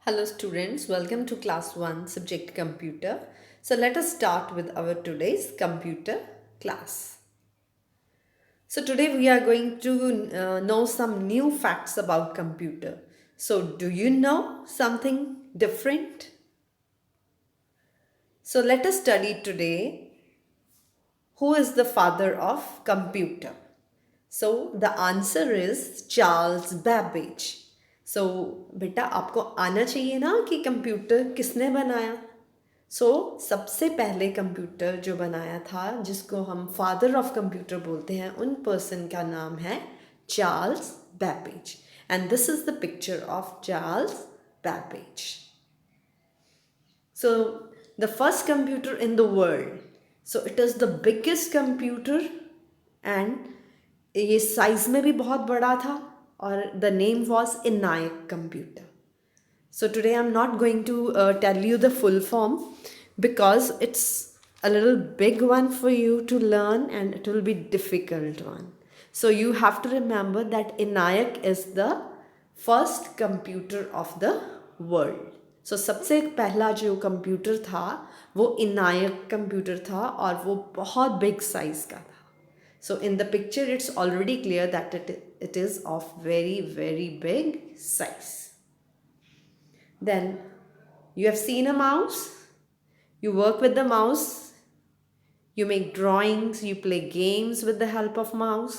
Hello students, welcome to class 1 subject computer. So let us start with our today's computer class. So today we are going to know some new facts about computer. So do you know something different? So let us study today who is the father of computer. So the answer is Charles Babbage. So बेटा आपको आना चाहिए ना कि computer किसने बनाया. सबसे पहले कंप्यूटर जो बनाया था जिसको हम फादर ऑफ कंप्यूटर बोलते हैं उन पर्सन का नाम है Charles Babbage. And this is the picture of Charles Babbage. So the first computer in the world. So it is the biggest computer and ये साइज में भी बहुत बड़ा था और the name was ENIAC computer. So today I'm not going to tell you the full form because it's a little big one for you to learn and it will be difficult one. So you have to remember that ENIAC is the first computer of the world. So सबसे पहला जो computer था वो ENIAC computer था और वो बहुत big size का था. So in the picture it's already clear that it is of very big size. Then you have seen a mouse. You work with the mouse. You make drawings. You play games with the help of mouse.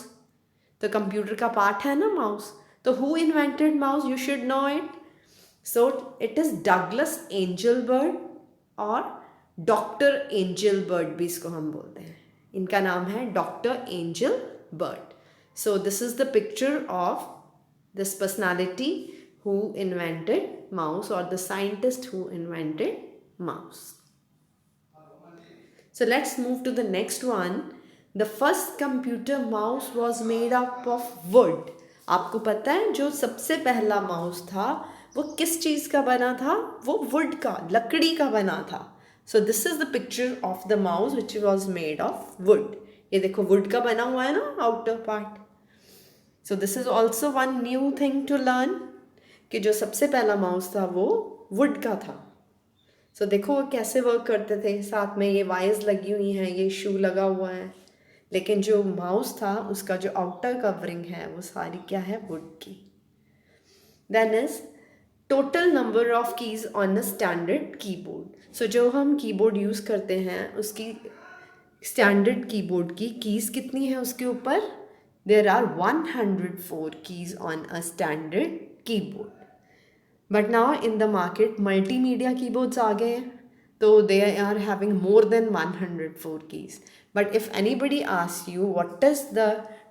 तो computer का part है ना mouse. तो who invented mouse? You should know it. So it is Douglas Engelbart और doctor Engelbart भी इसको हम बोलते हैं. इनका नाम है doctor Engelbart. So this is the picture of this personality who invented mouse or the scientist who invented mouse. So let's move to the next one. The first computer mouse was made up of wood. आपको पता है जो सबसे पहला mouse था वो किस चीज़ का बना था? वो वुड का, लकड़ी का बना था. So this is the picture of the mouse which was made of wood. ये देखो वुड का बना हुआ है ना outer part. So this is also one new thing to learn कि जो सबसे पहला माउस था वो वुड का था. So देखो वो कैसे वर्क करते थे. साथ में ये वायर्स लगी हुई हैं, ये शू लगा हुआ है, लेकिन जो माउस था उसका जो आउटर कवरिंग है वो सारी क्या है? वुड की. Then is total number of keys on a standard keyboard. So जो हम कीबोर्ड यूज़ करते हैं उसकी स्टैंडर्ड कीबोर्ड की कीज़ कितनी है उसके ऊपर? There are 104 keys on a standard keyboard. But now in the market multimedia keyboards आ गए हैं तो they are having more than 104 keys. But if anybody asks you what is the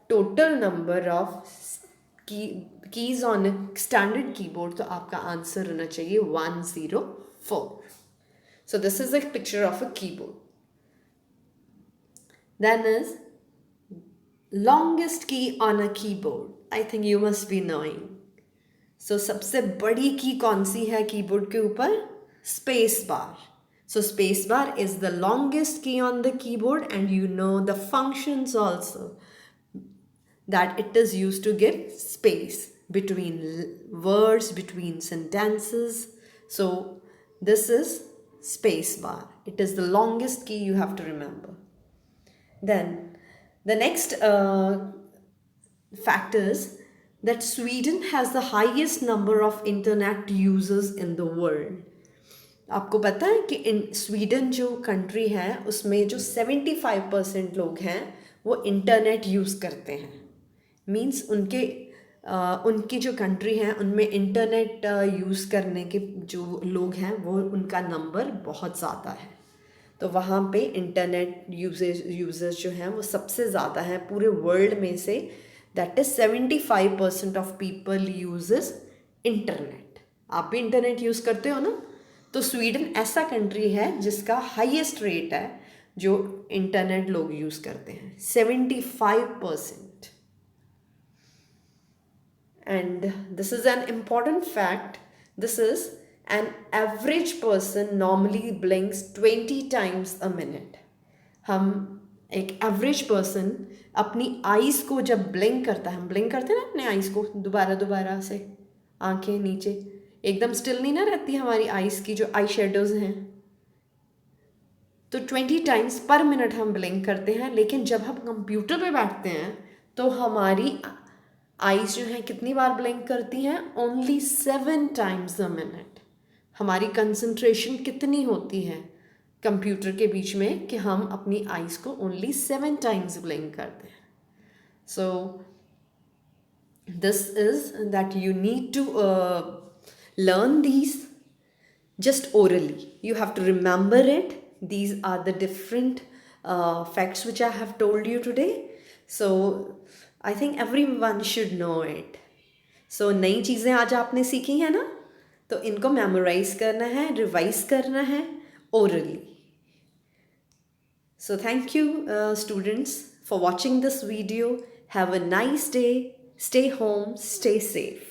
total number of keys on a standard keyboard तो आपका answer होना चाहिए 104. So this is a picture of a keyboard. Then is longest key on a keyboard. I think you must be knowing. So सबसे बड़ी की कौन सी है keyboard के ऊपर? Space bar. So space bar is the longest key on the keyboard and you know the functions also that it is used to give space between words, between sentences. So this is space bar. It is the longest key you have to remember. Then the next fact is that Sweden has the highest number of internet users in the world. आपको पता है कि Sweden जो country है उसमें जो 75% लोग हैं वो इंटरनेट यूज़ करते हैं. मीन्स उनकी जो कंट्री है उनमें इंटरनेट यूज़ करने के जो लोग हैं वो उनका नंबर बहुत ज़्यादा है. तो वहाँ पे इंटरनेट यूजर्स जो हैं वो सबसे ज़्यादा है पूरे वर्ल्ड में से. That is 75% of people uses internet. आप भी इंटरनेट यूज़ करते हो ना. तो स्वीडन ऐसा कंट्री है जिसका हाईएस्ट रेट है जो इंटरनेट लोग यूज़ करते हैं, 75%. And this is an important fact. This is an average person normally blinks 20 times a minute. हम एक एवरेज पर्सन अपनी आईज़ को जब ब्लिंक करता है, हम ब्लिंक करते हैं ना अपने आईज़ को दोबारा से, आंखें नीचे, एकदम स्टिल नहीं ना रहती हमारी आईज की जो आई शेडोज़ हैं। तो 20 टाइम्स पर मिनट हम ब्लिंक करते हैं, लेकिन जब हम कंप्यूटर पे बैठते हैं तो हमारी आईज जो हैं कितनी बार ब्लिंक करती हैं? Only 7 times a minute. हमारी कंसंट्रेशन कितनी होती है कंप्यूटर के बीच में कि हम अपनी आईज को ओनली 7 टाइम्स ब्लिंक करते हैं। सो this is that you need to learn these just orally. You have to remember it. These are the different facts which I have told you today. So I think everyone should know it. So नई चीज़ें आज आपने सीखी हैं ना, तो इनको memorise करना है, रिवाइज करना है orally. So thank you students for watching this video. Have a nice day. Stay home, stay safe.